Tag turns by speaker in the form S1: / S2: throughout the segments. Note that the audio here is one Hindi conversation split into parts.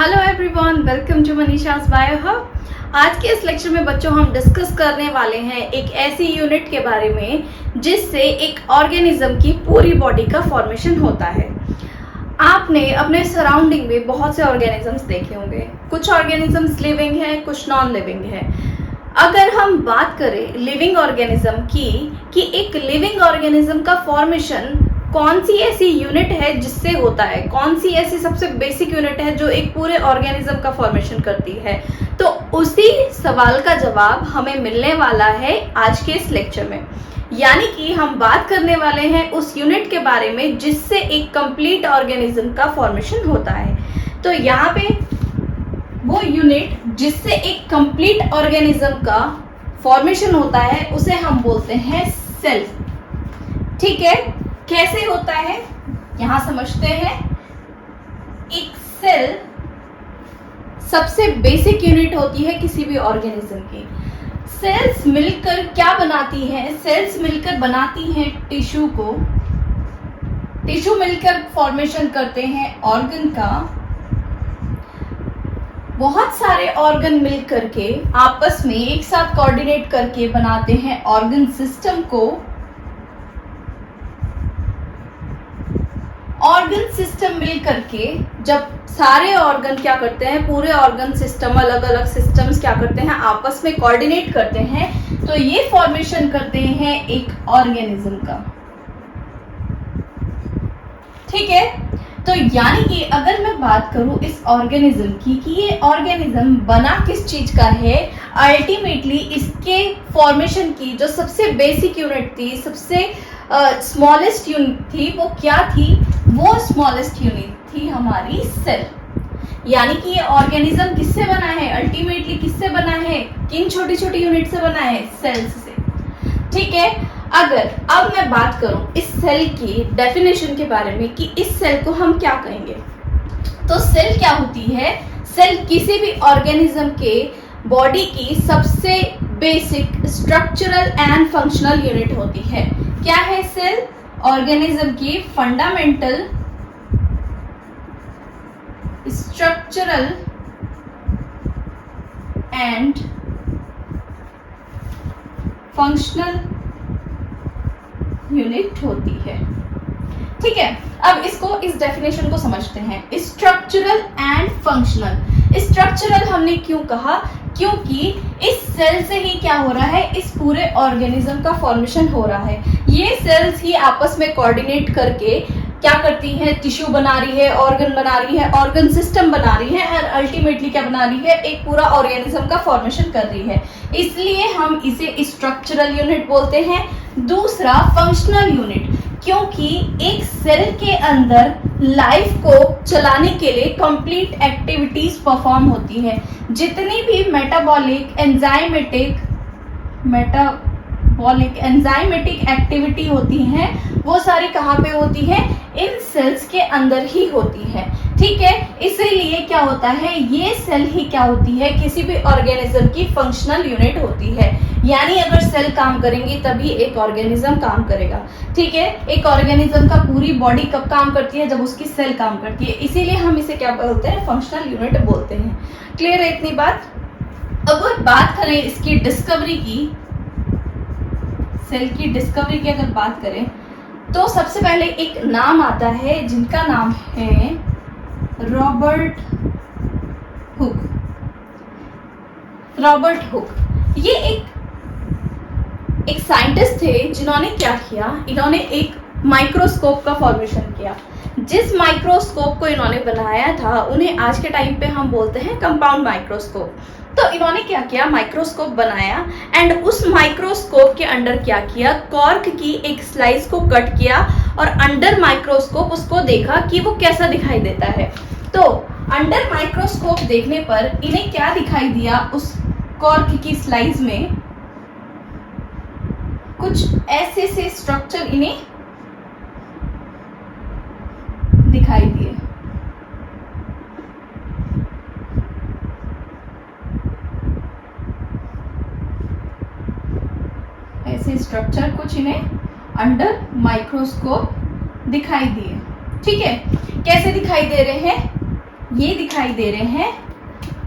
S1: Hello everyone, welcome to Manisha's bio hub. आज के इस लेक्चर में बच्चों हम डिस्कस करने वाले हैं एक ऐसी यूनिट के बारे में जिससे एक ऑर्गेनिज्म की पूरी बॉडी का फॉर्मेशन होता है। आपने अपने सराउंडिंग में बहुत से ऑर्गेनिजम्स देखे होंगे। कुछ ऑर्गेनिजम्स लिविंग हैं, कुछ नॉन लिविंग हैं। अगर हम बात करें लिविंग ऑर्गेनिज्म की कि एक लिविंग ऑर्गेनिज्म का फॉर्मेशन कौन सी ऐसी यूनिट है जिससे होता है, कौन सी ऐसी सबसे बेसिक यूनिट है जो एक पूरे ऑर्गेनिज्म का फॉर्मेशन करती है, तो उसी सवाल का जवाब हमें मिलने वाला है आज के इस लेक्चर में। यानी कि हम बात करने वाले हैं उस यूनिट के बारे में जिससे एक कंप्लीट ऑर्गेनिज्म का फॉर्मेशन होता है। तो यहाँ पे वो यूनिट जिससे एक कंप्लीट ऑर्गेनिज्म का फॉर्मेशन होता है उसे हम बोलते हैं सेल। ठीक है, कैसे होता है यहां समझते हैं। एक सेल सबसे बेसिक यूनिट होती है किसी भी ऑर्गेनिज्म की। सेल्स मिलकर क्या बनाती हैं? सेल्स मिलकर बनाती हैं टिश्यू को। टिश्यू मिलकर फॉर्मेशन करते हैं ऑर्गन का। बहुत सारे ऑर्गन मिलकर के आपस में एक साथ कोऑर्डिनेट करके बनाते हैं ऑर्गन सिस्टम को। ऑर्गन सिस्टम मिल करके जब सारे ऑर्गन क्या करते हैं, पूरे ऑर्गन सिस्टम अलग अलग सिस्टम्स क्या करते हैं, आपस में कोऑर्डिनेट करते हैं, तो ये फॉर्मेशन करते हैं एक ऑर्गेनिज्म का। ठीक है, तो यानी कि अगर मैं बात करूं इस ऑर्गेनिज्म की कि ये ऑर्गेनिज्म बना किस चीज का है, अल्टीमेटली इसके फॉर्मेशन की जो सबसे बेसिक यूनिट थी, सबसे स्मॉलेस्ट यूनिट थी, वो क्या थी? वो स्मॉलेस्ट यूनिट थी हमारी सेल। यानी कि ये ऑर्गेनिज्म किससे बना है? अल्टीमेटली किससे बना है? किन छोटी छोटी यूनिट से बना है? सेल्स से। ठीक है, अगर अब मैं बात करूं इस सेल की डेफिनेशन के बारे में कि इस सेल को हम क्या कहेंगे, तो सेल क्या होती है? सेल किसी भी ऑर्गेनिज्म के बॉडी की सबसे basic structural and functional unit होती है। क्या है सेल? ऑर्गेनिज्म की fundamental structural and functional unit होती है। ठीक है, अब इस डेफिनेशन को समझते हैं। Structural and functional. स्ट्रक्चरल हमने क्यों कहा? क्योंकि इस सेल से ही क्या हो रहा है, इस पूरे ऑर्गेनिज्म का फॉर्मेशन हो रहा है। ये सेल्स ही आपस में कोऑर्डिनेट करके क्या करती हैं? टिश्यू बना रही है, ऑर्गन बना रही है, ऑर्गन सिस्टम बना रही है, और अल्टीमेटली क्या बना रही है? एक पूरा ऑर्गेनिज्म का फॉर्मेशन कर रही है। इसलिए हम इसे स्ट्रक्चरल यूनिट बोलते हैं। दूसरा फंक्शनल यूनिट, क्योंकि एक सेल के अंदर लाइफ को चलाने के लिए कंप्लीट एक्टिविटीज परफॉर्म होती है। जितनी भी मेटाबॉलिक एंजाइमेटिक एक्टिविटी होती हैं वो सारी कहाँ पे होती है? इन सेल्स के अंदर ही होती है। ठीक है, इसीलिए क्या होता है, ये सेल ही क्या होती है? किसी भी ऑर्गेनिज्म की फंक्शनल यूनिट होती है। यानी अगर सेल काम करेंगी तभी एक ऑर्गेनिज्म काम करेगा। ठीक है, एक ऑर्गेनिज्म का पूरी बॉडी कब काम करती है? जब उसकी सेल काम करती है। इसीलिए हम इसे क्या बोलते हैं? फंक्शनल यूनिट बोलते हैं। क्लियर है इतनी बात? अगर बात करें इसकी डिस्कवरी की, सेल की डिस्कवरी की अगर बात करें तो सबसे पहले एक नाम आता है जिनका नाम है रॉबर्ट हुक। रॉबर्ट हुक ये एक साइंटिस्ट थे जिन्होंने क्या किया, इन्होंने एक माइक्रोस्कोप का फॉर्मेशन किया। जिस माइक्रोस्कोप को इन्होंने बनाया था उन्हें आज के टाइम पे हम बोलते हैं कंपाउंड माइक्रोस्कोप। तो इन्होंने क्या किया? माइक्रोस्कोप बनाया एंड उस माइक्रोस्कोप के अंदर क्या किया? कॉर्क की एक स्लाइस को कट किया और अंडर माइक्रोस्कोप उसको देखा कि वो कैसा दिखाई देता है। तो अंडर माइक्रोस्कोप देखने पर इन्हें क्या दिखाई दिया? उस कॉर्क की स्लाइस में कुछ ऐसे से स्ट्रक्चर इन्हें दिखाई दिए। ऐसे स्ट्रक्चर कुछ इन्हें अंडर माइक्रोस्कोप दिखाई दिए। ठीक है, कैसे दिखाई दे रहे हैं? ये दिखाई दे रहे हैं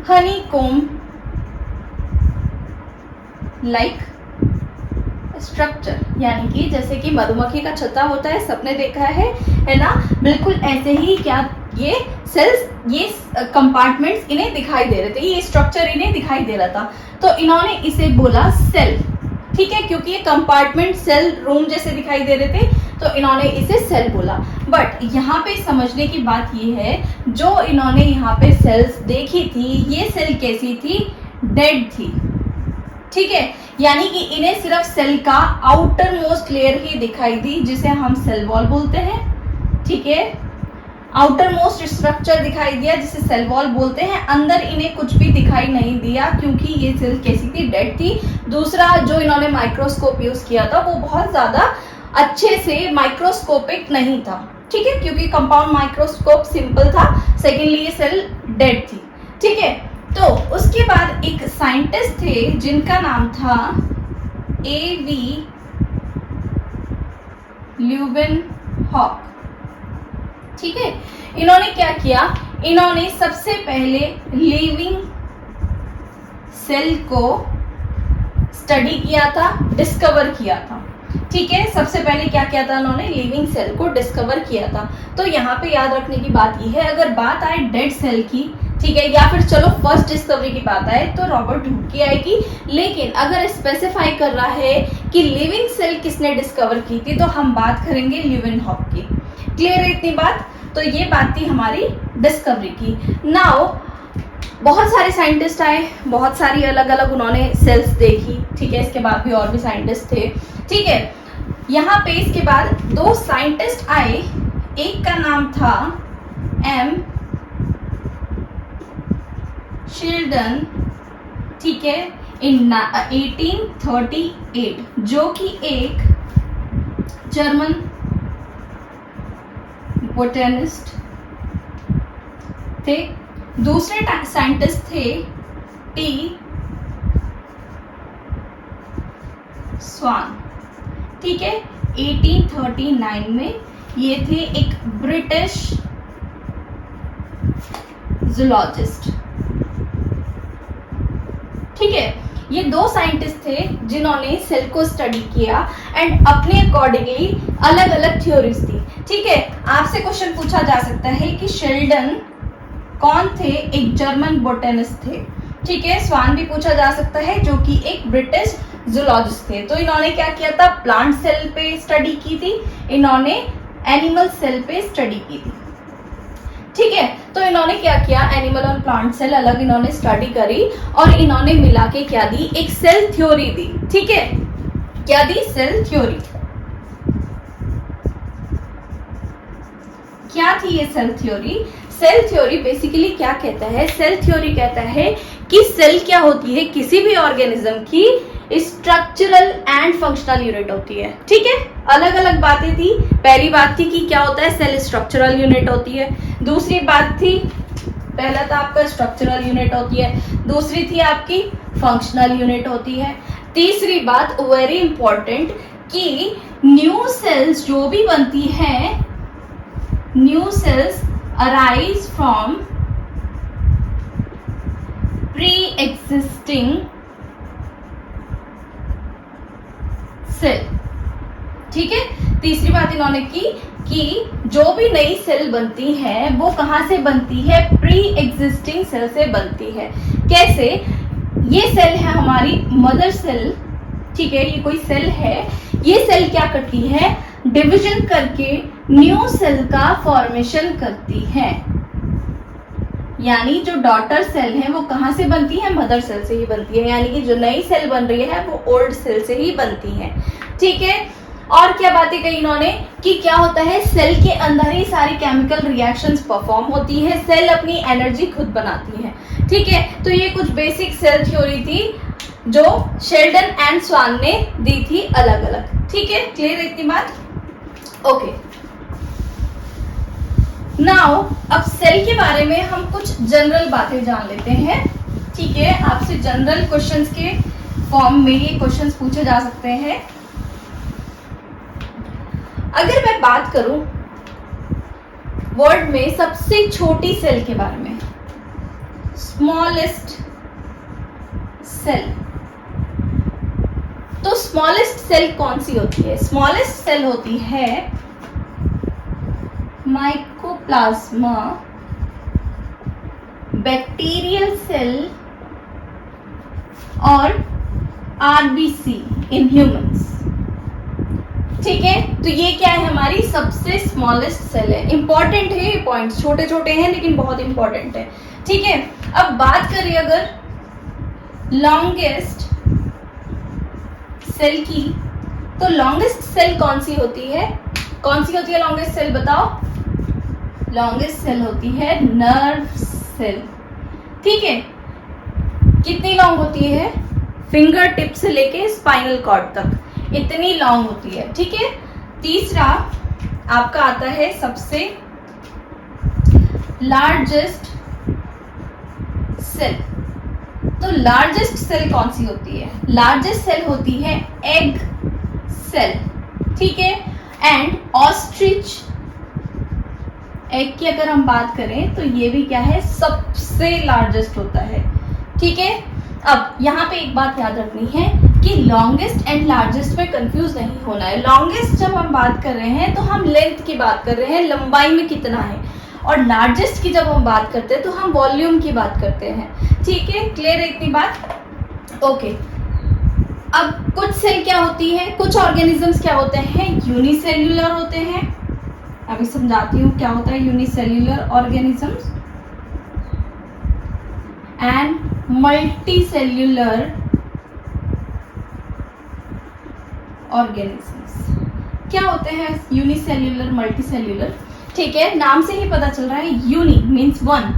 S1: हनीकॉम्ब लाइक स्ट्रक्चर, यानी कि जैसे कि मधुमक्खी का छत्ता होता है, सबने देखा है ना, बिल्कुल ऐसे ही क्या ये सेल्स, ये कंपार्टमेंट्स इन्हें दिखाई दे रहे थे, ये स्ट्रक्चर इन्हें दिखाई दे रहा था, तो इन्होंने इसे बोला सेल। ठीक है, क्योंकि ये कंपार्टमेंट सेल रूम जैसे दिखाई दे रहे थे तो इन्होंने इसे सेल बोला। बट यहाँ पे समझने की बात ये है, जो इन्होंने यहाँ पे सेल्स देखी थी, ये सेल कैसी थी, डेड थी। ठीक है, यानी कि इन्हें सिर्फ सेल का आउटर मोस्ट लेयर ही दिखाई दी, जिसे हम सेल वॉल बोलते हैं। ठीक है, आउटर मोस्ट स्ट्रक्चर दिखाई दिया जिसे सेल वॉल बोलते हैं, अंदर इन्हें कुछ भी दिखाई नहीं दिया क्योंकि ये सेल कैसी थी, डेड थी। दूसरा, जो इन्होंने माइक्रोस्कोप यूज किया था वो बहुत ज्यादा अच्छे से माइक्रोस्कोपिक नहीं था। ठीक है, क्योंकि कंपाउंड माइक्रोस्कोप सिंपल था। सेकेंडली, ये सेल डेड थी। ठीक है, तो उसके बाद एक साइंटिस्ट थे जिनका नाम था A.V. ल्यूवेनहॉक। ठीक है, इन्होंने क्या किया, इन्होंने सबसे पहले लिविंग सेल को स्टडी किया था, डिस्कवर किया था। ठीक है, सबसे पहले क्या किया था, उन्होंने लिविंग सेल को डिस्कवर किया था। तो यहाँ पे याद रखने की बात यह है, अगर बात आए डेड सेल की, ठीक है, या फिर चलो फर्स्ट डिस्कवरी की बात आए तो रॉबर्ट हुक की आएगी, लेकिन अगर स्पेसिफाई कर रहा है कि लिविंग सेल किसने डिस्कवर की थी तो हम बात करेंगे ल्यूवेनहॉक की। क्लियर है इतनी बात? तो ये बात थी हमारी डिस्कवरी की। नाउ बहुत सारे साइंटिस्ट आए, बहुत सारी अलग अलग उन्होंने सेल्स देखी। ठीक है, इसके बाद भी और भी साइंटिस्ट थे। ठीक है, यहाँ पे इसके बाद दो साइंटिस्ट आए, एक का नाम था एम शिल्डन। ठीक है, इन 1838, जो कि एक जर्मन बोटेनिस्ट थे। दूसरे साइंटिस्ट थे टी स्वान। ठीक है, 1839 में ये थे एक ब्रिटिश जूलॉजिस्ट। ठीक है, ये दो साइंटिस्ट थे जिन्होंने सेल को स्टडी किया एंड अपने अकॉर्डिंगली अलग अलग थ्योरीज दी। ठीक है, आपसे क्वेश्चन पूछा जा सकता है कि शेल्डन कौन थे, एक जर्मन बोटेनिस्ट थे। ठीक है, स्वान भी पूछा जा सकता है जो कि एक ब्रिटिश जूलॉजिस्ट थे। तो इन्होंने क्या किया था, प्लांट सेल पे स्टडी की थी, इन्होंने एनिमल सेल पे स्टडी की थी। ठीक है, तो इन्होंने क्या किया, एनिमल और प्लांट सेल अलग इन्होंने स्टडी करी और इन्होंने मिला के क्या दी, एक सेल थ्योरी दी। ठीक है, क्या दी, सेल थ्योरी। क्या थी ये cell theory? Cell theory basically क्या कहता है, सेल थ्योरी कहता है कि सेल क्या होती है, किसी भी ऑर्गेनिज्म की स्ट्रक्चरल एंड फंक्शनल यूनिट होती है। ठीक है, अलग अलग बातें थी। पहली बात थी कि क्या होता है, सेल स्ट्रक्चरल यूनिट होती है। दूसरी बात थी, पहला था आपका स्ट्रक्चरल यूनिट होती है, दूसरी थी आपकी फंक्शनल यूनिट होती है। तीसरी बात वेरी इंपॉर्टेंट कि न्यू सेल्स जो भी बनती हैं, new cells arise from pre existing cell. ठीक है, तीसरी बात इन्होंने की कि जो भी नई सेल बनती है वो कहां से बनती है, प्री एग्जिस्टिंग सेल से बनती है। कैसे? ये सेल है हमारी मदर सेल। ठीक है, ये कोई सेल है, ये सेल क्या करती है, डिवीजन करके न्यू सेल का फॉर्मेशन करती है। यानी जो डॉटर सेल है वो कहां से बनती है, मदर सेल से ही बनती है। यानी कि जो नई सेल बन रही है वो ओल्ड सेल से ही बनती है। ठीक है, और क्या बातें कही इन्होंने कि क्या होता है, सेल के अंदर ही सारी केमिकल रिएक्शंस परफॉर्म होती है, सेल अपनी एनर्जी खुद बनाती है। ठीक है, तो ये कुछ बेसिक सेल थ्योरी थी जो शेल्डन एंड स्वान ने दी थी अलग अलग। ठीक है, क्लियर है इतनी बात? ओके, नाउ अब सेल के बारे में हम कुछ जनरल बातें जान लेते हैं। ठीक है, आपसे जनरल क्वेश्चंस के फॉर्म में ये क्वेश्चंस पूछे जा सकते हैं। अगर मैं बात करूं वर्ल्ड में सबसे छोटी सेल के बारे में, स्मॉलेस्ट सेल। तो स्मॉलेस्ट सेल कौन सी होती है? स्मॉलेस्ट सेल होती है माइकोप्लाज्मा, बैक्टीरियल सेल और आरबीसी इन ह्यूमंस। ठीक है, तो ये क्या है? हमारी सबसे स्मॉलेस्ट सेल है। इंपॉर्टेंट है ये पॉइंट्स, छोटे छोटे हैं लेकिन बहुत इंपॉर्टेंट है। ठीक है, अब बात करें अगर लॉन्गेस्ट सेल की, तो लॉन्गेस्ट सेल कौन सी होती है? कौन सी होती है लॉन्गेस्ट सेल? बताओ। लॉन्गेस्ट सेल होती है नर्व सेल। ठीक है, कितनी लॉन्ग होती है? फिंगर टिप से लेके स्पाइनल कॉर्ड तक इतनी लॉन्ग होती है। ठीक है, तीसरा आपका आता है सबसे लार्जेस्ट सेल। तो लार्जेस्ट सेल कौन सी होती है? लार्जेस्ट सेल होती है एग सेल। ठीक है, एंड ऑस्ट्रिच एग की अगर हम बात करें तो ये भी क्या है? सबसे लार्जेस्ट होता है। ठीक है, अब यहाँ पे एक बात याद रखनी है कि लॉन्गेस्ट एंड लार्जेस्ट में कंफ्यूज नहीं होना है। लॉन्गेस्ट जब हम बात कर रहे हैं तो हम लेंथ की बात कर रहे हैं, लंबाई में कितना है, और लार्जेस्ट की जब हम बात करते हैं तो हम वॉल्यूम की बात करते हैं। ठीक है, क्लियर है इतनी बात? ओके, अब कुछ सेल क्या होती है, कुछ ऑर्गेनिजम्स क्या होते हैं? यूनिसेल्यूलर होते हैं। अभी समझाती हूँ क्या होता है unicellular organisms and multicellular organisms. क्या होते हैं यूनिसेल्यूलर, मल्टीसेल्यूलर? ठीक है, नाम से ही पता चल रहा है। Uni means one,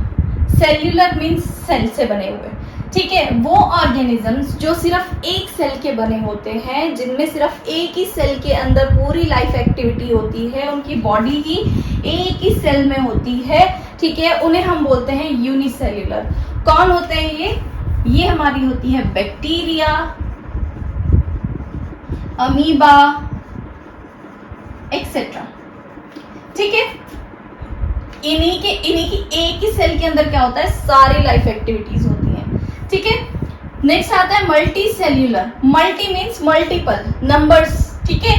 S1: cellular means cell से बने हुए। ठीक है, वो ऑर्गेनिजम्स जो सिर्फ एक सेल के बने होते हैं, जिनमें सिर्फ एक ही सेल के अंदर पूरी लाइफ एक्टिविटी होती है, उनकी बॉडी ही एक ही सेल में होती है। ठीक है, उन्हें हम बोलते हैं यूनिसेल्यूलर। कौन होते हैं ये हमारी होती है बैक्टीरिया, अमीबा एक्सेट्रा। ठीक है, इन्हीं की एक ही सेल के अंदर क्या होता है? सारी लाइफ एक्टिविटीज होती हैं। ठीक है, नेक्स्ट आता है multi cellular. Multi means multiple numbers. ठीक है,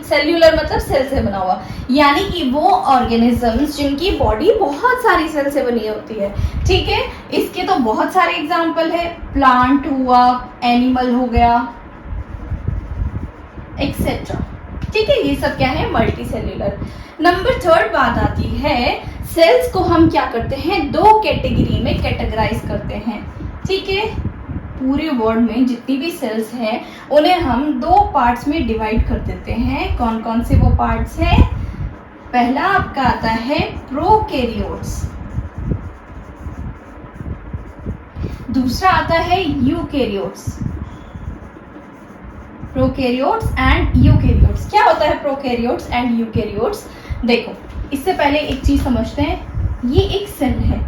S1: सेल्यूलर मतलब सेल से बना हुआ, यानी कि वो ऑर्गेनिजम्स जिनकी बॉडी बहुत सारी सेल से बनी होती है। ठीक है, इसके तो बहुत सारे एग्जाम्पल है, प्लांट हुआ, एनिमल हो गया एक्सेट्रा। ठीक है, ये सब क्या है? Multi cellular. नंबर थर्ड बात आती है, सेल्स को हम क्या करते हैं? दो कैटेगरी में कैटेगराइज करते हैं। ठीक है, पूरे वर्ल्ड में जितनी भी सेल्स हैं उन्हें हम दो पार्ट्स में डिवाइड कर देते हैं। कौन कौन से वो पार्ट्स हैं? पहला आपका आता है प्रोकैरियोट्स, दूसरा आता है यूकैरियोट्स। Prokaryotes and eukaryotes. क्या होता है प्रोकैरियोट्स एंड यूकैरियोट्स? देखो, इससे पहले एक चीज समझते हैं। ये एक सेल है।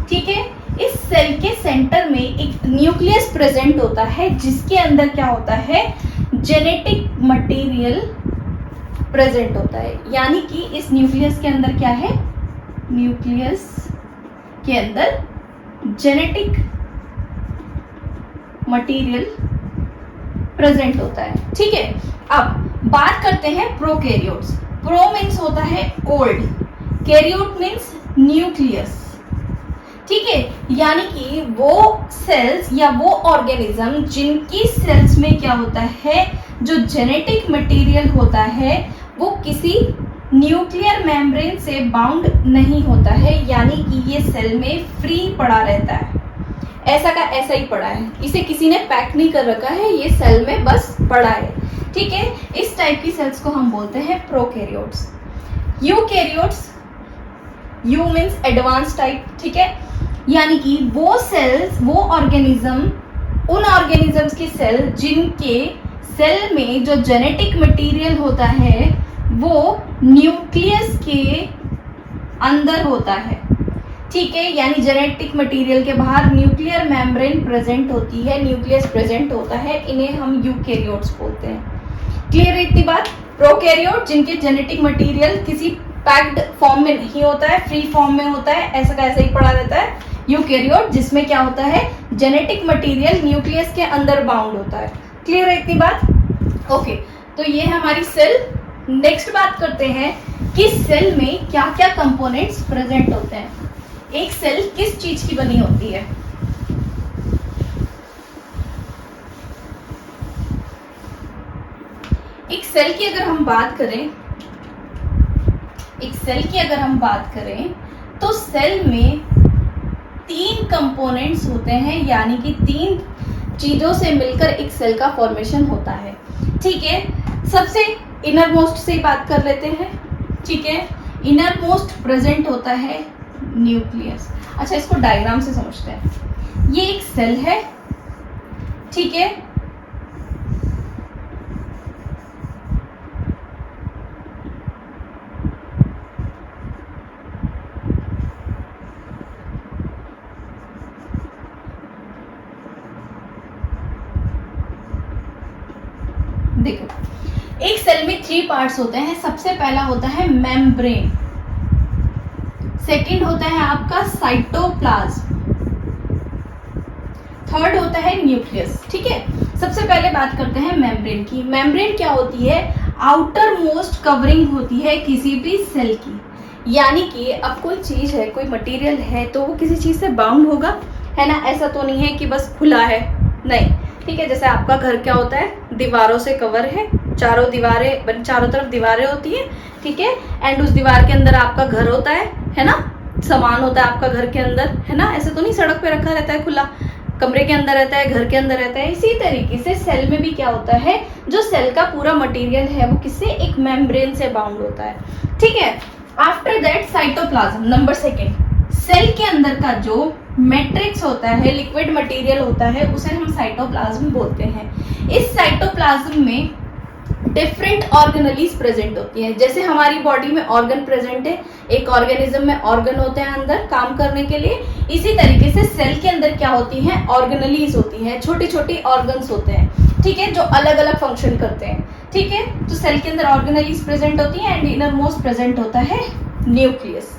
S1: ठीक है, इस सेल के सेंटर में एक न्यूक्लियस प्रेजेंट होता है, जिसके अंदर क्या होता है? जेनेटिक मटेरियल प्रेजेंट होता है। यानी कि इस न्यूक्लियस के अंदर क्या है? न्यूक्लियस के अंदर जेनेटिक मटेरियल प्रेजेंट होता है। ठीक है, अब बात करते हैं प्रोकैरियोट्स। प्रो मीन्स होता है ओल्ड, कैरियोट मीन्स न्यूक्लियस। ठीक है, यानी कि वो सेल्स या वो ऑर्गेनिज्म जिनकी सेल्स में क्या होता है? जो जेनेटिक मटेरियल होता है वो किसी न्यूक्लियर मेम्ब्रेन से बाउंड नहीं होता है, यानी कि ये सेल में फ्री पड़ा रहता है, ऐसा का ऐसा ही पड़ा है, इसे किसी ने पैक नहीं कर रखा है, ये सेल में बस पड़ा है। ठीक है, इस टाइप की सेल्स को हम बोलते हैं prokaryotes. Eukaryotes, you means advance type. ठीक है, यानी कि वो सेल्स, वो ऑर्गेनिज्म, उन ऑर्गेनिजम्स की सेल जिनके सेल में जो जेनेटिक मटेरियल होता है वो न्यूक्लियस के अंदर होता है। ठीक है, यानी जेनेटिक मटेरियल के बाहर न्यूक्लियर मेम्ब्रेन प्रेजेंट होती है, न्यूक्लियस प्रेजेंट होता है, इन्हें हम यूकैरियोट्स बोलते हैं। क्लियर है इतनी बात? प्रोकैरियोट जिनके जेनेटिक मटेरियल किसी पैक्ड फॉर्म में नहीं होता है, फ्री फॉर्म में होता है, ऐसा का ऐसा ही पड़ा रहता है। यूकैरियोट जिसमें क्या होता है, जेनेटिक मटेरियल न्यूक्लियस के अंदर बाउंड होता है। क्लियर है इतनी बात? ओके, तो ये है हमारी सेल। नेक्स्ट बात करते हैं कि सेल में क्या क्या कंपोनेंट्स प्रेजेंट होते हैं। एक सेल किस चीज की बनी होती है? एक सेल की अगर हम बात करें, तो सेल में 3 कंपोनेंट्स होते हैं, यानी कि 3 चीजों से मिलकर एक सेल का फॉर्मेशन होता है। ठीक है, सबसे इनर मोस्ट से बात कर लेते हैं। ठीक है, इनर मोस्ट प्रेजेंट होता है न्यूक्लियस। अच्छा, इसको डायग्राम से समझते हैं। ये एक सेल है, ठीक है, देखो एक सेल में 3 पार्ट्स होते हैं। सबसे पहला होता है मेम्ब्रेन, सेकंड होता है आपका साइटोप्लाज्म, थर्ड होता है न्यूक्लियस। ठीक है, सबसे पहले बात करते हैं मेम्ब्रेन की। मेम्ब्रेन क्या होती है? आउटर मोस्ट कवरिंग होती है किसी भी सेल की। यानी कि अब कोई चीज है, कोई मटेरियल है, तो वो किसी चीज से बाउंड होगा, है ना। ऐसा तो नहीं है कि बस खुला है, नहीं। ठीक है, जैसे आपका घर क्या होता है, दीवारों से कवर है, चारों तरफ दीवारें होती है। ठीक है, एंड उस दीवार के अंदर आपका घर होता है ना, सामान होता है आपका घर के अंदर, है ना। ऐसे तो नहीं सड़क पे रखा रहता है खुला, कमरे के अंदर रहता है, घर के अंदर रहता है। इसी तरीके से सेल में भी क्या होता है, जो सेल का पूरा मटेरियल है वो किससे, एक मेम्ब्रेन से बाउंड होता है। ठीक है, after that cytoplasm, number 2, cell के अंदर का जो मैट्रिक्स होता है, लिक्विड मटेरियल होता है, उसे हम साइटोप्लाज्म बोलते हैं। इस साइटोप्लाज्म में डिफरेंट ऑर्गेनेलीज प्रेजेंट होती हैं। जैसे हमारी बॉडी में ऑर्गन प्रेजेंट है, एक ऑर्गेनिज्म में ऑर्गन होते हैं अंदर काम करने के लिए, इसी तरीके से सेल के अंदर क्या होती हैं, ऑर्गेनेलीज होती हैं, छोटी छोटी ऑर्गन्स होते हैं। ठीक है, जो अलग अलग फंक्शन करते हैं। ठीक है, तो सेल के अंदर ऑर्गेनेलीज प्रेजेंट होती हैं एंड इनर मोस्ट प्रेजेंट होता है न्यूक्लियस।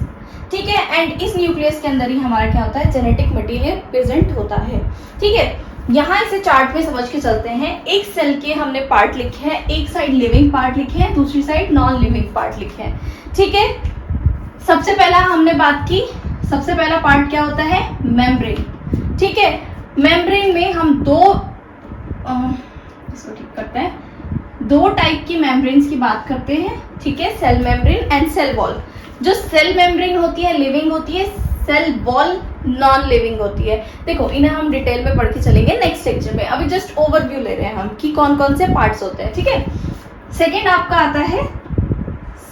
S1: ठीक है, एंड इस न्यूक्लियस के अंदर ही हमारा क्या होता है, जेनेटिक मटेरियल प्रेजेंट होता है। ठीक है, यहाँ इसे चार्ट में समझ के चलते हैं। एक सेल के हमने पार्ट लिखे हैं, एक साइड लिविंग पार्ट लिखे हैं, दूसरी साइड नॉन लिविंग पार्ट लिखे हैं। ठीक है, सबसे पहला हमने बात की, सबसे पहला पार्ट क्या होता है, मेम्ब्रेन। ठीक है, मेम्ब्रेन में हम इसको ठीक करते हैं, 2 टाइप की मेम्ब्रेन्स की बात करते हैं। ठीक है, cell membrane and cell wall. जो सेल मेम्ब्रेन होती है लिविंग होती है, सेल वॉल नॉन लिविंग होती है। देखो इन्हें हम डिटेल में पढ़ के चलेंगे नेक्स्ट लेक्चर में, अभी जस्ट ओवरव्यू ले रहे हैं हम कि कौन कौन से पार्ट्स होते हैं। ठीक है, सेकेंड आपका आता है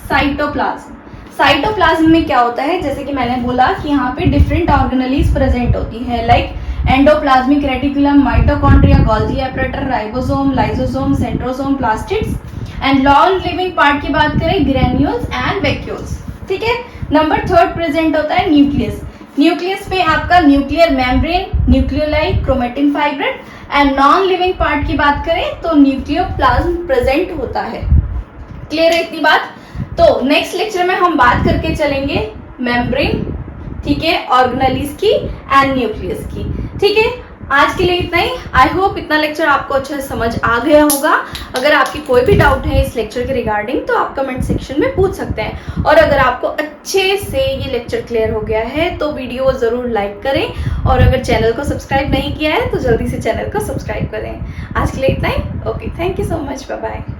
S1: साइटोप्लाज्म। साइटोप्लाज्म में क्या होता है, जैसे कि मैंने बोला कि यहाँ पे डिफरेंट ऑर्गेनेलीज प्रेजेंट होती है, like endoplasmic reticulum, mitochondria, Golgi एपरेटर, ribosome, lysosome, centrosome, plastids. And non living part की बात करें, ग्रेन्यूल्स एंड वैक्यूल्स। ठीक है, नंबर 3 प्रेजेंट होता है न्यूक्लियस। न्यूक्लियस में आपका nuclear membrane, nucleoli, chromatin fibrate. And non living part की बात करें तो न्यूक्लियोप्लाज्म प्रेजेंट होता है। क्लियर है इतनी बात? तो नेक्स्ट लेक्चर में हम बात करके चलेंगे मेम्ब्रेन, ठीक है, ऑर्गेनेलीज की एंड न्यूक्लियस की। ठीक है, आज के लिए इतना ही। आई होप इतना लेक्चर आपको अच्छे से समझ आ गया होगा। अगर आपकी कोई भी डाउट है इस लेक्चर के रिगार्डिंग तो आप कमेंट सेक्शन में पूछ सकते हैं। और अगर आपको अच्छे से ये लेक्चर क्लियर हो गया है तो वीडियो ज़रूर लाइक करें, और अगर चैनल को सब्सक्राइब नहीं किया है तो जल्दी से चैनल को सब्सक्राइब करें। आज के लिए इतना ही। Okay, thank you so much, bye bye.